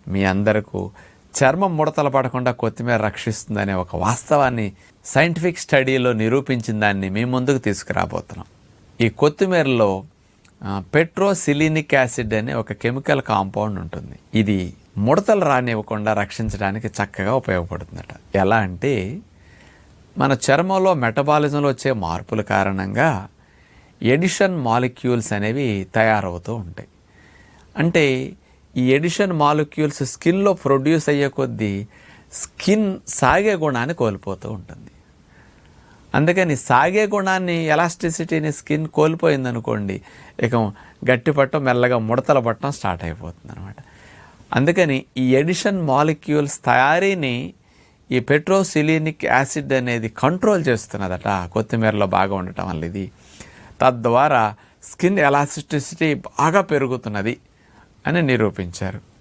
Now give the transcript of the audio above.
మీ అందరకు చర్మం ముడతలు పడకుండా కొత్తిమీర రక్షిస్తుందనే ఒక వాస్తవాన్ని సైంటిఫిక్ స్టడీలో నిరూపించిన దాన్ని మీ ముందుకు తీసుకురాబోతున్నాం. ఈ కొత్తిమీరలో పెట్రోసిలినిక్ యాసిడ్ అనే ఒక కెమికల్ కాంపౌండ్ ఉంటుంది. ఇది ముడతలు రానివ్వకుండా రక్షించడానికి చక్కగా ఉపయోగపడుతుందట. ఎలా అంటే మన చర్మంలో మెటబాలిజంలో వచ్చే మార్పుల కారణంగా ఎడిషన్ మాలిక్యూల్స్ అనేవి తయారవుతూ ఉంటాయి. అంటే ఈ ఎడిషన్ మాలిక్యూల్స్ స్కిన్లో ప్రొడ్యూస్ అయ్యే కొద్దీ స్కిన్ సాగే గుణాన్ని కోల్పోతూ ఉంటుంది. అందుకని సాగే గుణాన్ని, ఎలాస్టిసిటీని స్కిన్ కోల్పోయిందనుకోండి, ఇక గట్టి పట్టడం, మెల్లగా ముడతలు పట్టడం స్టార్ట్ అయిపోతుంది అనమాట. అందుకని ఈ ఎడిషన్ మాలిక్యూల్స్ తయారీని ఈ పెట్రోసిలినిక్ యాసిడ్ అనేది కంట్రోల్ చేస్తున్నదట కొత్తిమీరలో బాగా ఉండటం వల్ల. ఇది తద్వారా స్కిన్ ఎలాస్టిసిటీ బాగా పెరుగుతున్నది అని నిరూపించారు.